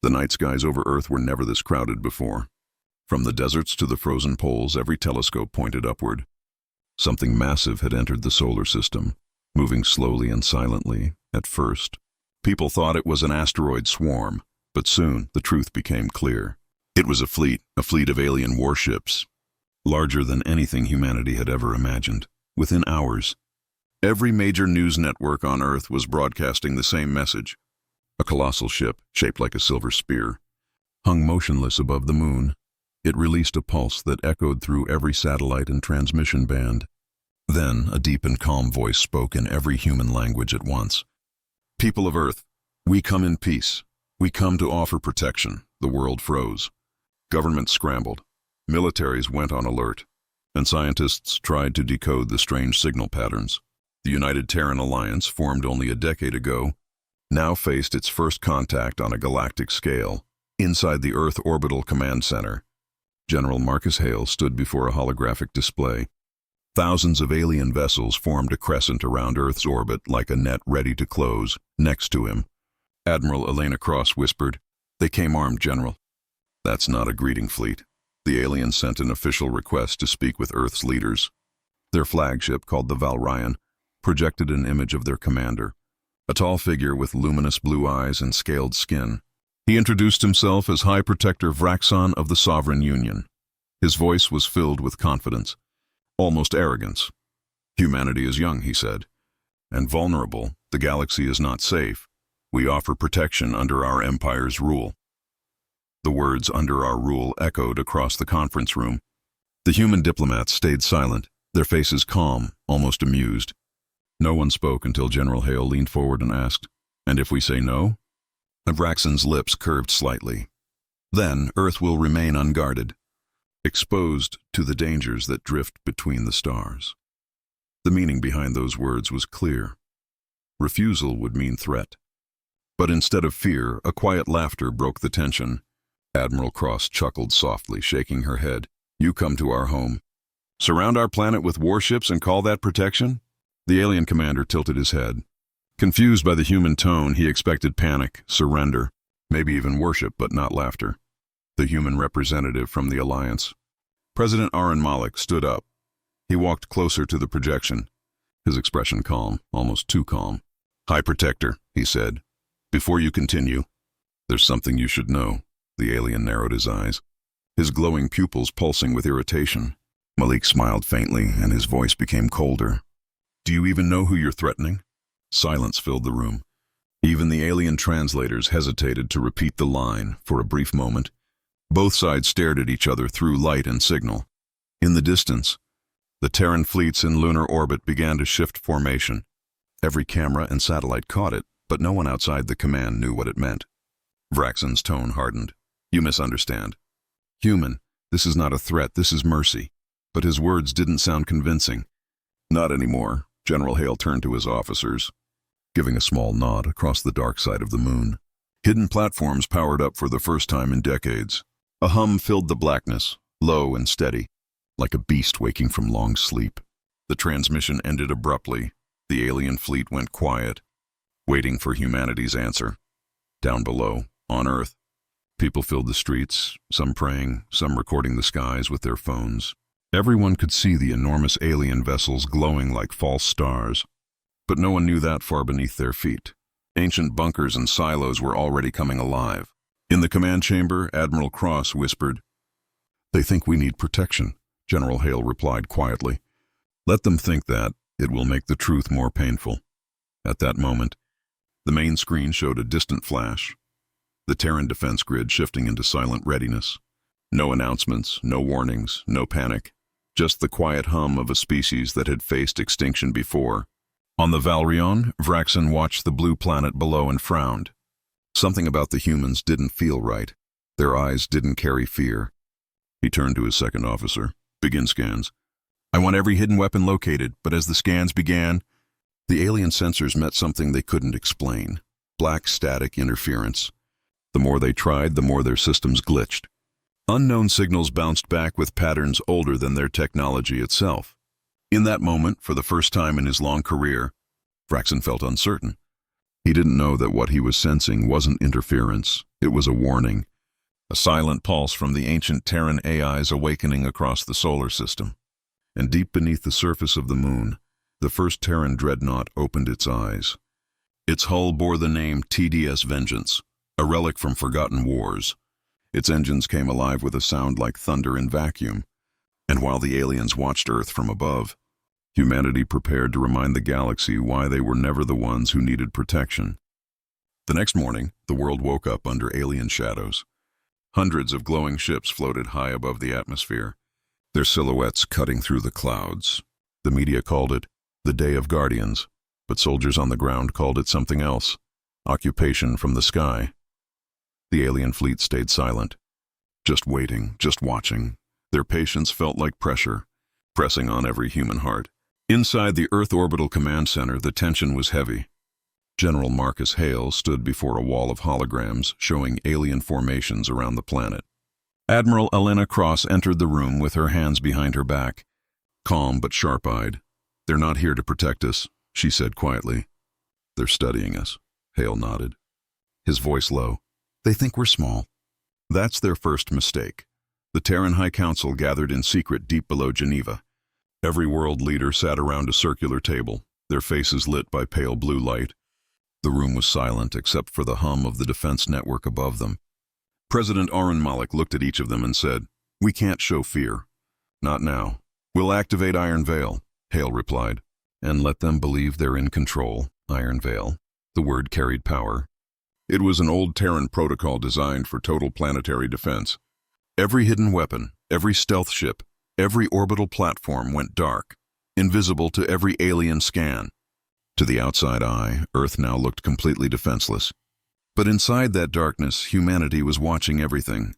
The night skies over Earth were never this crowded before. From the deserts to the frozen poles, every telescope pointed upward. Something massive had entered the solar system, moving slowly and silently. At first, people thought it was an asteroid swarm, but soon the truth became clear. It was a fleet of alien warships, larger than anything humanity had ever imagined. Within hours, every major news network on Earth was broadcasting the same message. A colossal ship, shaped like a silver spear, hung motionless above the moon. It released a pulse that echoed through every satellite and transmission band. Then, a deep and calm voice spoke in every human language at once. "People of Earth, we come in peace. We come to offer protection." The world froze. Governments scrambled. Militaries went on alert, and scientists tried to decode the strange signal patterns. The United Terran Alliance, formed only a decade ago, now faced its first contact on a galactic scale. Inside the Earth Orbital Command Center, General Marcus Hale stood before a holographic display. Thousands of alien vessels formed a crescent around Earth's orbit like a net ready to close. Next to him, Admiral Elena Cross whispered, "They came armed, General." "That's not a greeting fleet." The aliens sent an official request to speak with Earth's leaders. Their flagship, called the Valryan, projected an image of their commander, a tall figure with luminous blue eyes and scaled skin. He introduced himself as High Protector Vraxon of the Sovereign Union. His voice was filled with confidence, almost arrogance. "Humanity is young," he said, "and vulnerable. The galaxy is not safe. We offer protection under our Empire's rule." The words "under our rule" echoed across the conference room. The human diplomats stayed silent, their faces calm, almost amused. No one spoke until General Hale leaned forward and asked, "And if we say no?" Vraxon's lips curved slightly. "Then Earth will remain unguarded, exposed to the dangers that drift between the stars." The meaning behind those words was clear. Refusal would mean threat. But instead of fear, a quiet laughter broke the tension. Admiral Cross chuckled softly, shaking her head. "You come to our home, surround our planet with warships, and call that protection?" The alien commander tilted his head. Confused by the human tone, he expected panic, surrender, maybe even worship, but not laughter. The human representative from the Alliance, President Aron Malik, stood up. He walked closer to the projection, his expression calm, almost too calm. "High Protector," he said, "before you continue, there's something you should know." The alien narrowed his eyes, his glowing pupils pulsing with irritation. Malik smiled faintly, and his voice became colder. "Do you even know who you're threatening?" Silence filled the room. Even the alien translators hesitated to repeat the line. For a brief moment, both sides stared at each other through light and signal. In the distance, the Terran fleets in lunar orbit began to shift formation. Every camera and satellite caught it, but no one outside the command knew what it meant. Vraxon's tone hardened. "You misunderstand. Human, this is not a threat, this is mercy." But his words didn't sound convincing. "Not anymore." General Hale turned to his officers, giving a small nod across the dark side of the moon. Hidden platforms powered up for the first time in decades. A hum filled the blackness, low and steady, like a beast waking from long sleep. The transmission ended abruptly. The alien fleet went quiet, waiting for humanity's answer. Down below, on Earth, people filled the streets, some praying, some recording the skies with their phones. Everyone could see the enormous alien vessels glowing like false stars. But no one knew that far beneath their feet. Ancient bunkers and silos were already coming alive. In the command chamber, Admiral Cross whispered, "They think we need protection," General Hale replied quietly. "Let them think that. It will make the truth more painful." At that moment, the main screen showed a distant flash, the Terran defense grid shifting into silent readiness. No announcements, no warnings, no panic. Just the quiet hum of a species that had faced extinction before. On the Valryan, Vraxon watched the blue planet below and frowned. Something about the humans didn't feel right. Their eyes didn't carry fear. He turned to his second officer. "Begin scans. I want every hidden weapon located," but as the scans began, the alien sensors met something they couldn't explain. Black static interference. The more they tried, the more their systems glitched. Unknown signals bounced back with patterns older than their technology itself. In that moment, for the first time in his long career, Vraxon felt uncertain. He didn't know that what he was sensing wasn't interference, it was a warning. A silent pulse from the ancient Terran AIs awakening across the solar system. And deep beneath the surface of the moon, the first Terran dreadnought opened its eyes. Its hull bore the name TDS Vengeance, a relic from forgotten wars. Its engines came alive with a sound like thunder in vacuum. And while the aliens watched Earth from above, humanity prepared to remind the galaxy why they were never the ones who needed protection. The next morning, the world woke up under alien shadows. Hundreds of glowing ships floated high above the atmosphere, their silhouettes cutting through the clouds. The media called it the Day of Guardians, but soldiers on the ground called it something else, occupation from the sky. The alien fleet stayed silent, just waiting, just watching. Their patience felt like pressure, pressing on every human heart. Inside the Earth Orbital Command Center, the tension was heavy. General Marcus Hale stood before a wall of holograms showing alien formations around the planet. Admiral Elena Cross entered the room with her hands behind her back, calm but sharp-eyed. "They're not here to protect us," she said quietly. "They're studying us," Hale nodded, his voice low. "They think we're small." That's their first mistake. The Terran High Council gathered in secret deep below Geneva. Every world leader sat around a circular table, their faces lit by pale blue light. The room was silent except for the hum of the defense network above them. President Aron Malik looked at each of them and said, "We can't show fear. Not now. We'll activate Iron Veil," Hale replied. "And let them believe they're in control." Iron Veil. The word carried power. It was an old Terran protocol designed for total planetary defense. Every hidden weapon, every stealth ship, every orbital platform went dark, invisible to every alien scan. To the outside eye, Earth now looked completely defenseless. But inside that darkness, humanity was watching everything,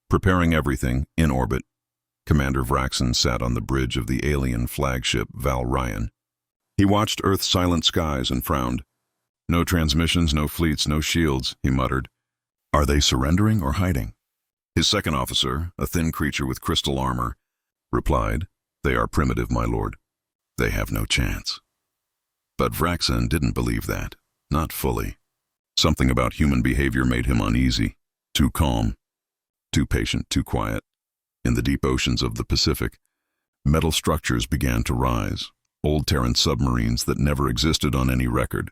preparing everything in orbit. Commander Vraxen sat on the bridge of the alien flagship Val Ryan. He watched Earth's silent skies and frowned. "No transmissions, no fleets, no shields," he muttered. "Are they surrendering or hiding?" His second officer, a thin creature with crystal armor, replied, "They are primitive, my lord. They have no chance." But Vraxen didn't believe that, not fully. Something about human behavior made him uneasy, too calm, too patient, too quiet. In the deep oceans of the Pacific, metal structures began to rise, old Terran submarines that never existed on any record,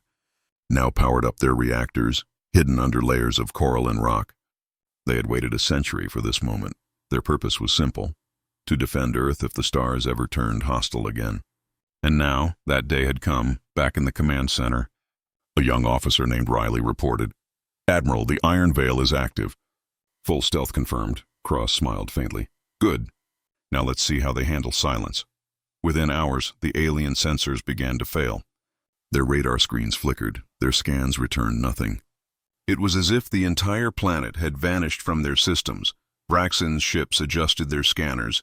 now powered up their reactors, hidden under layers of coral and rock. They had waited a century for this moment. Their purpose was simple, to defend Earth if the stars ever turned hostile again. And now, that day had come, back in the command center. A young officer named Riley reported, "Admiral, the Iron Veil is active." "Full stealth confirmed," Cross smiled faintly. "Good. Now let's see how they handle silence." Within hours, the alien sensors began to fail. Their radar screens flickered, their scans returned nothing. It was as if the entire planet had vanished from their systems. Vraxen's ships adjusted their scanners,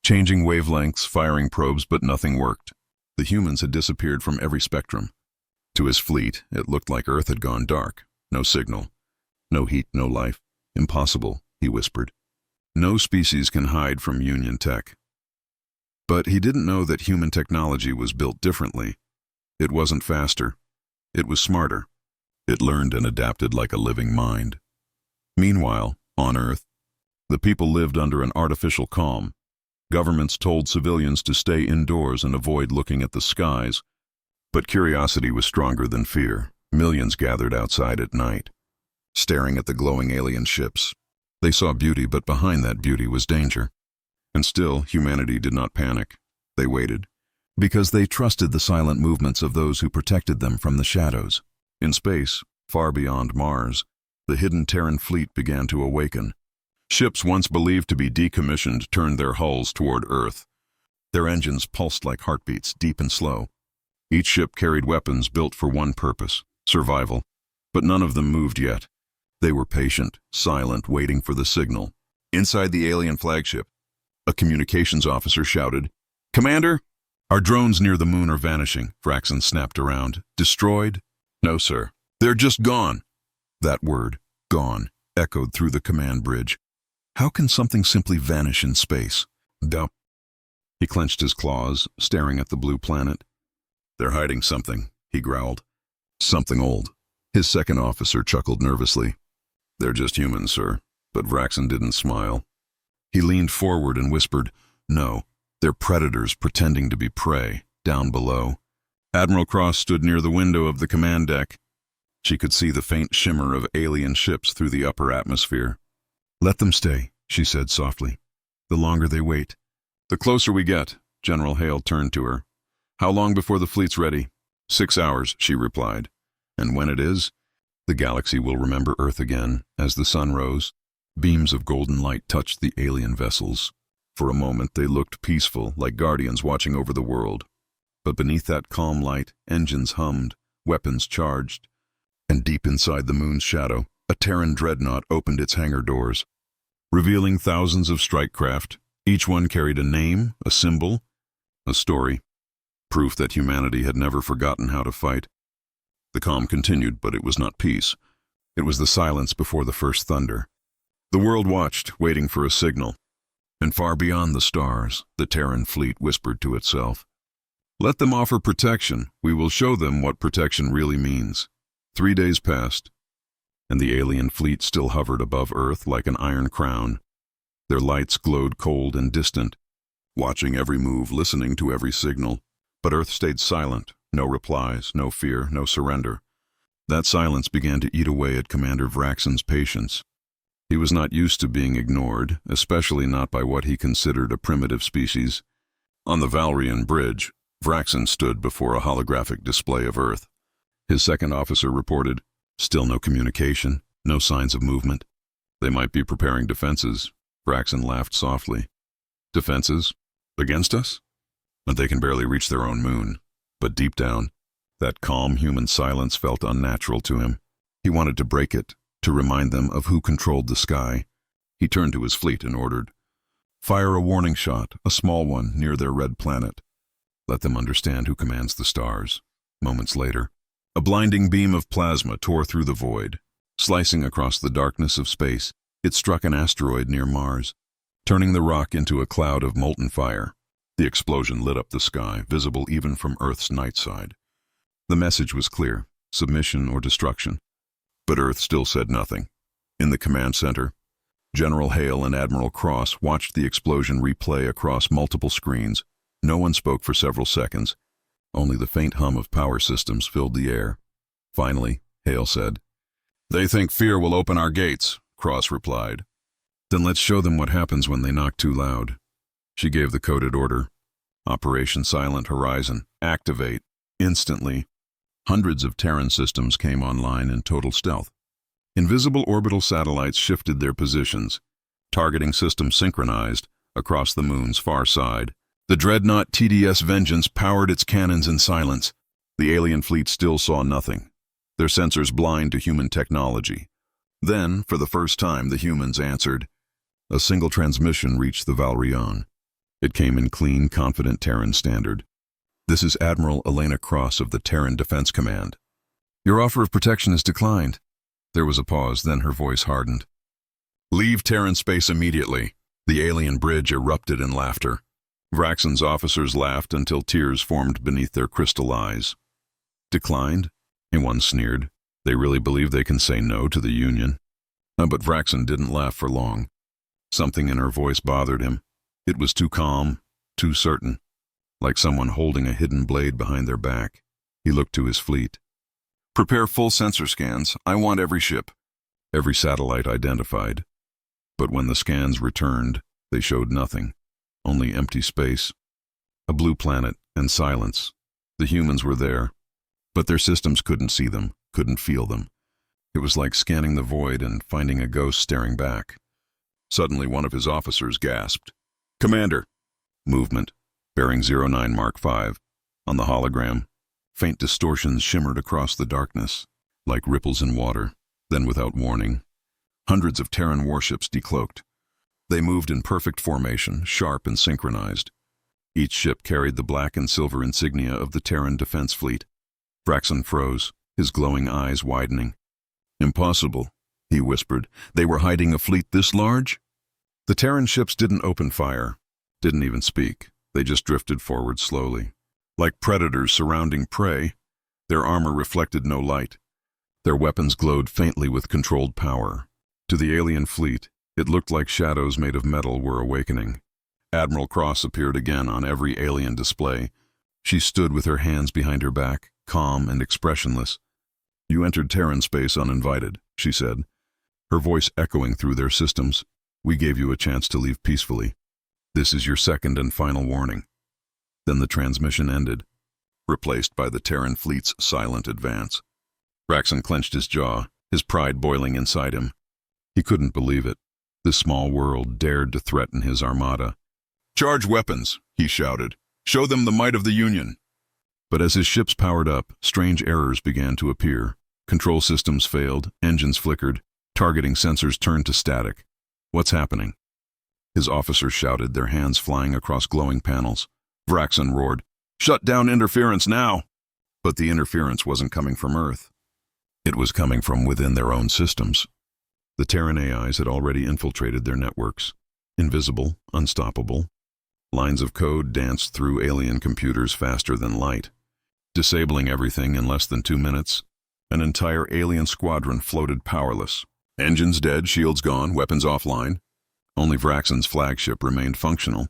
changing wavelengths, firing probes, but nothing worked. The humans had disappeared from every spectrum. To his fleet, it looked like Earth had gone dark. No signal. No heat, no life. "Impossible," he whispered. "No species can hide from Union tech." But he didn't know that human technology was built differently. It wasn't faster. It was smarter. It learned and adapted like a living mind. Meanwhile, on Earth, the people lived under an artificial calm. Governments told civilians to stay indoors and avoid looking at the skies. But curiosity was stronger than fear. Millions gathered outside at night, staring at the glowing alien ships. They saw beauty, but behind that beauty was danger. And still, humanity did not panic. They waited, because they trusted the silent movements of those who protected them from the shadows. In space, far beyond Mars, the hidden Terran fleet began to awaken. Ships once believed to be decommissioned turned their hulls toward Earth. Their engines pulsed like heartbeats, deep and slow. Each ship carried weapons built for one purpose, survival. But none of them moved yet. They were patient, silent, waiting for the signal. Inside the alien flagship, a communications officer shouted, "Commander, our drones near the moon are vanishing." Vraxen snapped around. "Destroyed?" "No, sir. They're just gone." That word, gone, echoed through the command bridge. How can something simply vanish in space? Dump. He clenched his claws, staring at the blue planet. "They're hiding something," he growled. "Something old. His second officer chuckled nervously. "They're just humans, sir." But Vraxen didn't smile. He leaned forward and whispered, "No, they're predators pretending to be prey, down below." Admiral Cross stood near the window of the command deck. She could see the faint shimmer of alien ships through the upper atmosphere. "Let them stay," she said softly. "The longer they wait." "The closer we get," General Hale turned to her. "How long before the fleet's ready?" 6 hours, she replied. "And when it is, the galaxy will remember Earth again." As the sun rose, beams of golden light touched the alien vessels. For a moment they looked peaceful, like guardians watching over the world. But beneath that calm light, engines hummed, weapons charged, and deep inside the moon's shadow, a Terran dreadnought opened its hangar doors, revealing thousands of strike craft. Each one carried a name, a symbol, a story, proof that humanity had never forgotten how to fight. The calm continued, but it was not peace. It was the silence before the first thunder. The world watched, waiting for a signal. And far beyond the stars, the Terran fleet whispered to itself, "Let them offer protection. We will show them what protection really means." 3 days passed, and the alien fleet still hovered above Earth like an iron crown. Their lights glowed cold and distant, watching every move, listening to every signal. But Earth stayed silent, no replies, no fear, no surrender. That silence began to eat away at Commander Vraxen's patience. He was not used to being ignored, especially not by what he considered a primitive species. On the Valrian bridge, Vraxen stood before a holographic display of Earth. His second officer reported, "Still no communication, no signs of movement." "They might be preparing defenses." Vraxen laughed softly. "Defenses? Against us? And they can barely reach their own moon." But deep down, that calm human silence felt unnatural to him. He wanted to break it, to remind them of who controlled the sky. He turned to his fleet and ordered, "Fire a warning shot, a small one, near their red planet. Let them understand who commands the stars." Moments later, a blinding beam of plasma tore through the void. Slicing across the darkness of space, it struck an asteroid near Mars, turning the rock into a cloud of molten fire. The explosion lit up the sky, visible even from Earth's night side. The message was clear: submission or destruction. But Earth still said nothing. In the command center, General Hale and Admiral Cross watched the explosion replay across multiple screens. No one spoke for several seconds. Only the faint hum of power systems filled the air. Finally, Hale said, "They think fear will open our gates," Cross replied. "Then let's show them what happens when they knock too loud." She gave the coded order. "Operation Silent Horizon. Activate." Instantly, hundreds of Terran systems came online in total stealth. Invisible orbital satellites shifted their positions, targeting systems synchronized across the moon's far side. The dreadnought TDS Vengeance powered its cannons in silence. The alien fleet still saw nothing, their sensors blind to human technology. Then, for the first time, the humans answered. A single transmission reached the Valrion. It came in clean, confident Terran standard. "This is Admiral Elena Cross of the Terran Defense Command. Your offer of protection is declined." There was a pause, then her voice hardened. "Leave Terran space immediately." The alien bridge erupted in laughter. Vraxen's officers laughed until tears formed beneath their crystal eyes. "Declined?" One sneered. "They really believe they can say no to the Union?" But Vraxen didn't laugh for long. Something in her voice bothered him. It was too calm, too certain, like someone holding a hidden blade behind their back. He looked to his fleet. "Prepare full sensor scans. I want every ship." Every satellite identified. But when the scans returned, they showed nothing. Only empty space. A blue planet and silence. The humans were there, but their systems couldn't see them, couldn't feel them. It was like scanning the void and finding a ghost staring back. Suddenly one of his officers gasped. "Commander!" Movement. Bearing 09 Mark 5. On the hologram, faint distortions shimmered across the darkness, like ripples in water. Then without warning, hundreds of Terran warships decloaked. They moved in perfect formation, sharp and synchronized. Each ship carried the black and silver insignia of the Terran Defense Fleet. Vraxen froze, his glowing eyes widening. "Impossible," he whispered. "They were hiding a fleet this large?" The Terran ships didn't open fire, didn't even speak. They just drifted forward slowly. Like predators surrounding prey, their armor reflected no light. Their weapons glowed faintly with controlled power. To the alien fleet, it looked like shadows made of metal were awakening. Admiral Cross appeared again on every alien display. She stood with her hands behind her back, calm and expressionless. "You entered Terran space uninvited," she said, her voice echoing through their systems. "We gave you a chance to leave peacefully. This is your second and final warning." Then the transmission ended, replaced by the Terran fleet's silent advance. Vraxen clenched his jaw, his pride boiling inside him. He couldn't believe it. This small world dared to threaten his armada. "Charge weapons," he shouted. "Show them the might of the Union." But as his ships powered up, strange errors began to appear. Control systems failed, engines flickered, targeting sensors turned to static. "What's happening?" His officers shouted, their hands flying across glowing panels. Vraxen roared, "Shut down interference now!" But the interference wasn't coming from Earth. It was coming from within their own systems. The Terran AIs had already infiltrated their networks. Invisible, unstoppable. Lines of code danced through alien computers faster than light. Disabling everything in less than 2 minutes, an entire alien squadron floated powerless. Engines dead, shields gone, weapons offline. Only Vraxen's flagship remained functional,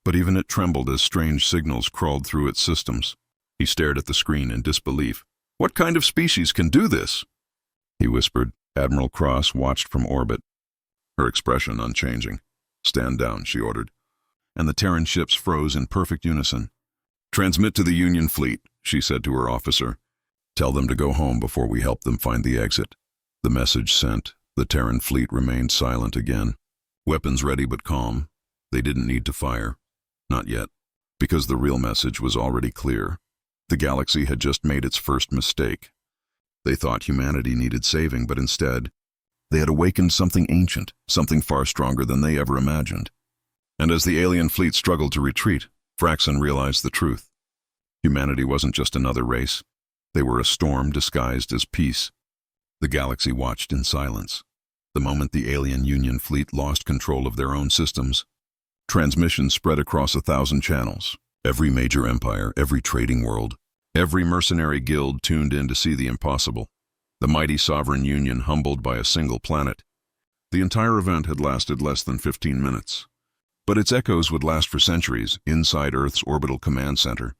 but even it trembled as strange signals crawled through its systems. He stared at the screen in disbelief. "What kind of species can do this?" he whispered. Admiral Cross watched from orbit, her expression unchanging. "Stand down," she ordered, and the Terran ships froze in perfect unison. "Transmit to the Union fleet," she said to her officer. "Tell them to go home before we help them find the exit." The message sent, the Terran fleet remained silent again. Weapons ready but calm. They didn't need to fire. Not yet, because the real message was already clear. The galaxy had just made its first mistake. They thought humanity needed saving, but instead, they had awakened something ancient, something far stronger than they ever imagined. And as the alien fleet struggled to retreat, Vraxen realized the truth. Humanity wasn't just another race. They were a storm disguised as peace. The galaxy watched in silence. The moment the alien Union fleet lost control of their own systems, transmissions spread across 1,000 channels. Every major empire, every trading world, every mercenary guild tuned in to see the impossible. The mighty sovereign Union humbled by a single planet. The entire event had lasted less than 15 minutes. But its echoes would last for centuries, inside Earth's orbital command center.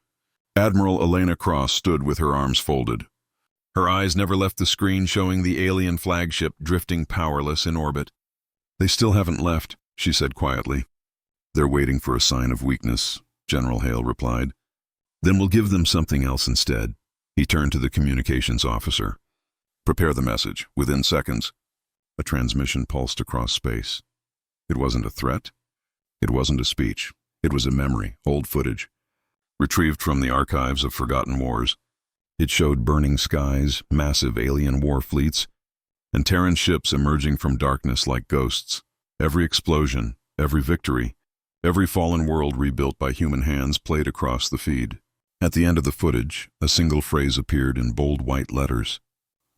Admiral Elena Cross stood with her arms folded. Her eyes never left the screen showing the alien flagship drifting powerless in orbit. "They still haven't left," she said quietly. "They're waiting for a sign of weakness," General Hale replied. "Then we'll give them something else instead." He turned to the communications officer. "Prepare the message. Within seconds." A transmission pulsed across space. It wasn't a threat. It wasn't a speech. It was a memory, old footage, retrieved from the archives of forgotten wars. It showed burning skies, massive alien war fleets, and Terran ships emerging from darkness like ghosts. Every explosion, every victory, every fallen world rebuilt by human hands played across the feed. At the end of the footage, a single phrase appeared in bold white letters.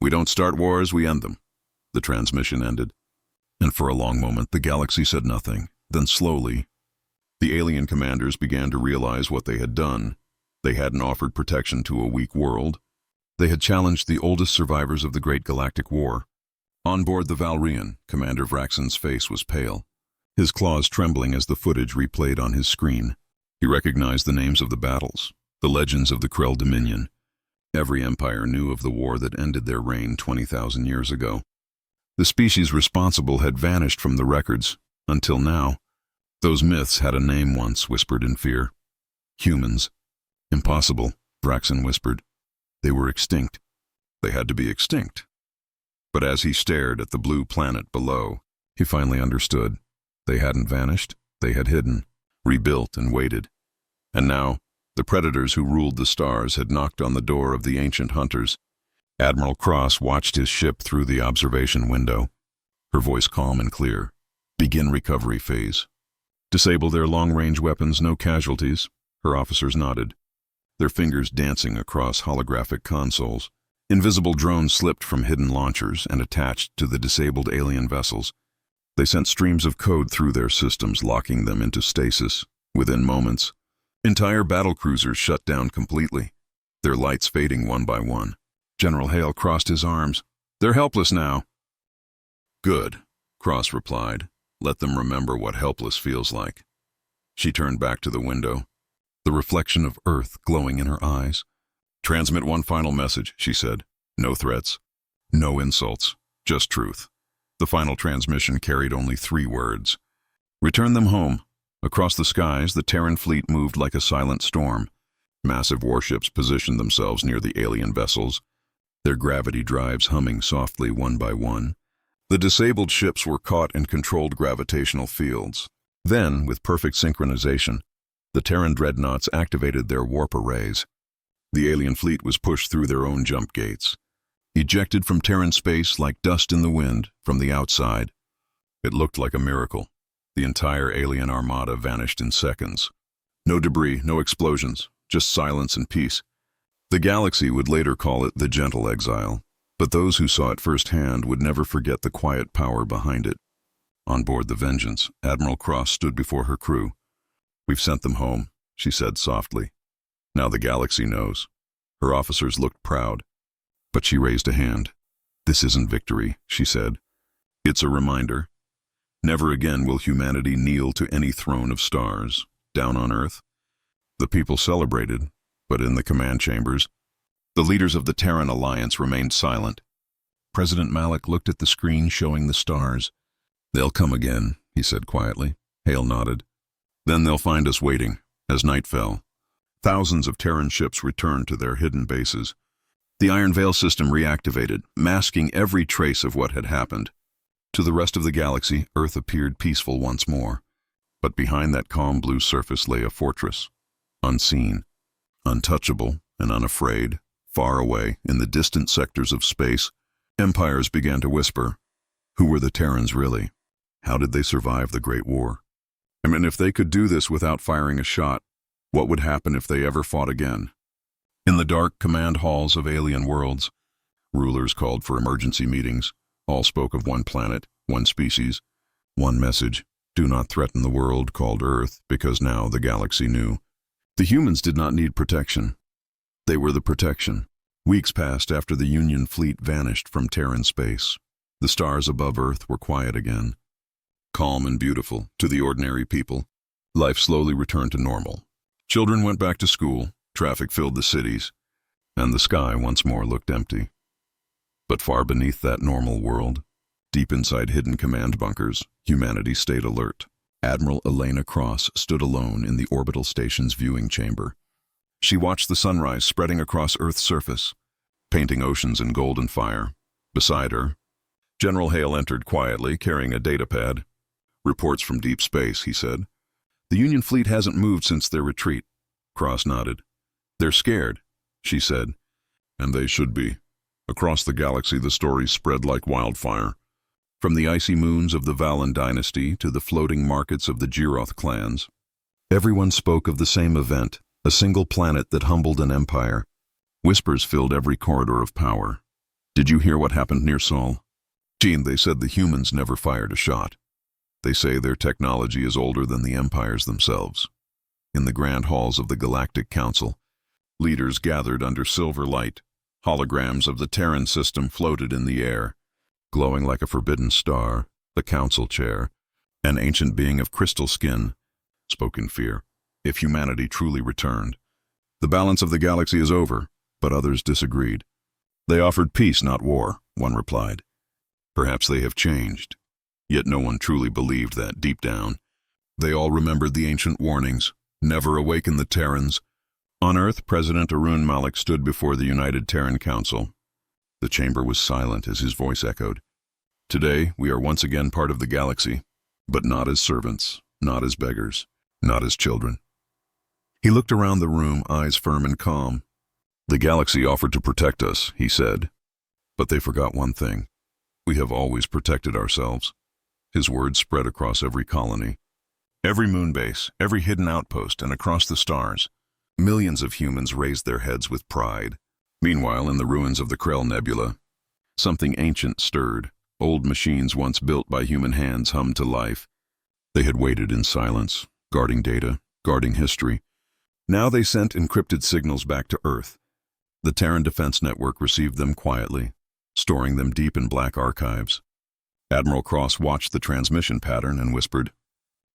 "We don't start wars, we end them." The transmission ended, and for a long moment the galaxy said nothing. Then slowly, the alien commanders began to realize what they had done. They hadn't offered protection to a weak world. They had challenged the oldest survivors of the Great Galactic War. On board the Valrian, Commander Vraxen's face was pale, his claws trembling as the footage replayed on his screen. He recognized the names of the battles, the legends of the Krell Dominion. Every empire knew of the war that ended their reign 20,000 years ago. The species responsible had vanished from the records, until now. Those myths had a name once, whispered in fear. Humans. "Impossible," Vraxen whispered. "They were extinct. They had to be extinct." But as he stared at the blue planet below, he finally understood. They hadn't vanished, they had hidden, rebuilt and waited. And now, the predators who ruled the stars had knocked on the door of the ancient hunters. Admiral Cross watched his ship through the observation window, her voice calm and clear. "Begin recovery phase. Disable their long-range weapons, no casualties." Her officers nodded, their fingers dancing across holographic consoles. Invisible drones slipped from hidden launchers and attached to the disabled alien vessels. They sent streams of code through their systems, locking them into stasis. Within moments, entire battlecruisers shut down completely, their lights fading one by one. General Hale crossed his arms. They're helpless now. Good, Cross replied. Let them remember what helpless feels like. She turned back to the window, the reflection of Earth glowing in her eyes. Transmit one final message, she said. No threats, no insults, just truth. The final transmission carried only 3 words. Return them home. Across the skies, the Terran fleet moved like a silent storm. Massive warships positioned themselves near the alien vessels, their gravity drives humming softly one by one. The disabled ships were caught in controlled gravitational fields. Then, with perfect synchronization, the Terran dreadnoughts activated their warp arrays. The alien fleet was pushed through their own jump gates, ejected from Terran space like dust in the wind from the outside. It looked like a miracle. The entire alien armada vanished in seconds. No debris, no explosions, just silence and peace. The galaxy would later call it the gentle exile, but those who saw it firsthand would never forget the quiet power behind it. On board the Vengeance, Admiral Cross stood before her crew. We've sent them home, she said softly. Now the galaxy knows. Her officers looked proud, but she raised a hand. This isn't victory, she said. It's a reminder. Never again will humanity kneel to any throne of stars, down on Earth. The people celebrated, but in the command chambers, the leaders of the Terran alliance remained silent. President Malik looked at the screen showing the stars. They'll come again, he said quietly. Hale nodded. Then they'll find us waiting, as night fell. Thousands of Terran ships returned to their hidden bases. The Iron Veil system reactivated, masking every trace of what had happened. To the rest of the galaxy, Earth appeared peaceful once more. But behind that calm blue surface lay a fortress, unseen, untouchable and unafraid. Far away, in the distant sectors of space, empires began to whisper. Who were the Terrans really? How did they survive the Great War? I mean, if they could do this without firing a shot, what would happen if they ever fought again? In the dark command halls of alien worlds, rulers called for emergency meetings. All spoke of one planet, one species, one message. Do not threaten the world called Earth, because now the galaxy knew. The humans did not need protection. They were the protection. Weeks passed after the Union fleet vanished from Terran space. The stars above Earth were quiet again. Calm and beautiful to the ordinary people. Life slowly returned to normal. Children went back to school, traffic filled the cities, and the sky once more looked empty. But far beneath that normal world, deep inside hidden command bunkers, humanity stayed alert. Admiral Elena Cross stood alone in the orbital station's viewing chamber. She watched the sunrise spreading across Earth's surface, painting oceans in golden fire. Beside her, General Hale entered quietly, carrying a datapad. Reports from deep space, he said. The Union fleet hasn't moved since their retreat. Cross nodded. They're scared, she said. And they should be. Across the galaxy, the stories spread like wildfire. From the icy moons of the Valan dynasty to the floating markets of the Giroth clans, everyone spoke of the same event, a single planet that humbled an empire. Whispers filled every corridor of power. Did you hear what happened near Sol? Gene, they said the humans never fired a shot. They say their technology is older than the empires themselves. In the grand halls of the Galactic Council, leaders gathered under silver light. Holograms of the Terran system floated in the air. Glowing like a forbidden star, the council chair, an ancient being of crystal skin, spoke in fear. If humanity truly returned, the balance of the galaxy is over, but others disagreed. They offered peace, not war, one replied. Perhaps they have changed. Yet no one truly believed that deep down. They all remembered the ancient warnings, never awaken the Terrans. On Earth, President Arun Malik stood before the United Terran Council. The chamber was silent as his voice echoed. Today, we are once again part of the galaxy, but not as servants, not as beggars, not as children. He looked around the room, eyes firm and calm. The galaxy offered to protect us, he said. But they forgot one thing. We have always protected ourselves. His words spread across every colony, every moon base, every hidden outpost, and across the stars. Millions of humans raised their heads with pride. Meanwhile, in the ruins of the Krell Nebula, something ancient stirred. Old machines once built by human hands hummed to life. They had waited in silence, guarding data, guarding history. Now they sent encrypted signals back to Earth. The Terran Defense Network received them quietly, storing them deep in black archives. Admiral Cross watched the transmission pattern and whispered,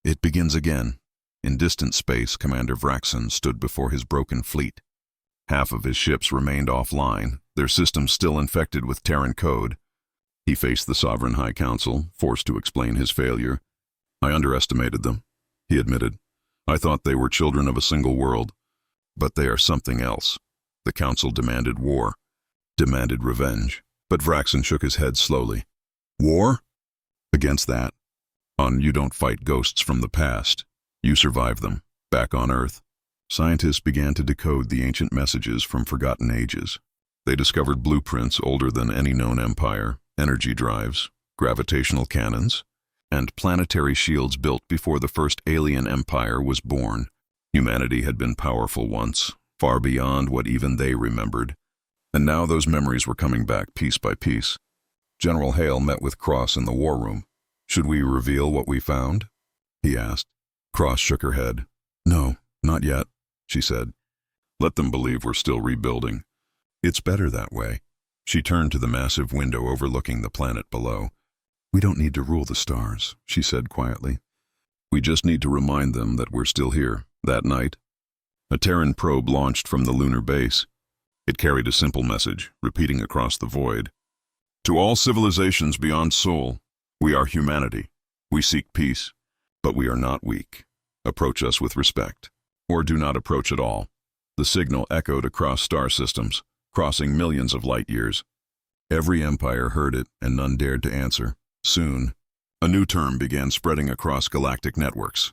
"It begins again." In distant space, Commander Vraxon stood before his broken fleet. Half of his ships remained offline, their systems still infected with Terran code. He faced the Sovereign High Council, forced to explain his failure. "I underestimated them," he admitted. "I thought they were children of a single world. But they are something else." The Council demanded war, demanded revenge. But Vraxon shook his head slowly. "War? Against that. You don't fight ghosts from the past. You survive them, back on Earth." Scientists began to decode the ancient messages from forgotten ages. They discovered blueprints older than any known empire, energy drives, gravitational cannons, and planetary shields built before the first alien empire was born. Humanity had been powerful once, far beyond what even they remembered. And now those memories were coming back piece by piece. General Hale met with Cross in the war room. "Should we reveal what we found?" he asked. Cross shook her head. "No, not yet," she said. "Let them believe we're still rebuilding. It's better that way." She turned to the massive window overlooking the planet below. "We don't need to rule the stars," she said quietly. "We just need to remind them that we're still here." That night, a Terran probe launched from the lunar base. It carried a simple message, repeating across the void. "To all civilizations beyond Sol, we are humanity. We seek peace, but we are not weak. Approach us with respect, or do not approach at all." The signal echoed across star systems, crossing millions of light years. Every empire heard it, and none dared to answer. Soon, a new term began spreading across galactic networks.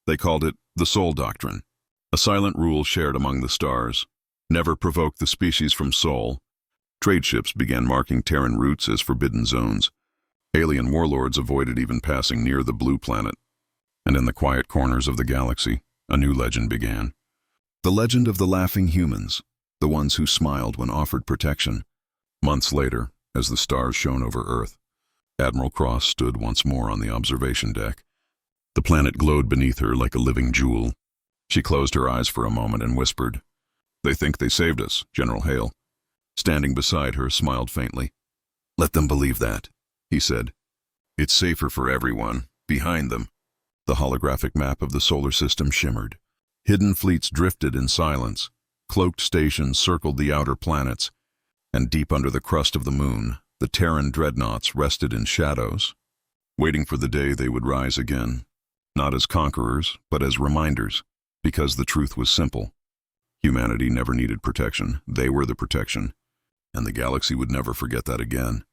They called it the Sol Doctrine, a silent rule shared among the stars. Never provoke the species from Sol. Trade ships began marking Terran routes as forbidden zones. Alien warlords avoided even passing near the blue planet. And in the quiet corners of the galaxy, a new legend began. The legend of the laughing humans, the ones who smiled when offered protection. Months later, as the stars shone over Earth, Admiral Cross stood once more on the observation deck. The planet glowed beneath her like a living jewel. She closed her eyes for a moment and whispered, "They think they saved us," General Hale, standing beside her, smiled faintly. "Let them believe that," he said. "It's safer for everyone." Behind them, the holographic map of the solar system shimmered. Hidden fleets drifted in silence. Cloaked stations circled the outer planets, and deep under the crust of the moon, the Terran dreadnoughts rested in shadows, waiting for the day they would rise again, not as conquerors, but as reminders, because the truth was simple. Humanity never needed protection. They were the protection, and the galaxy would never forget that again.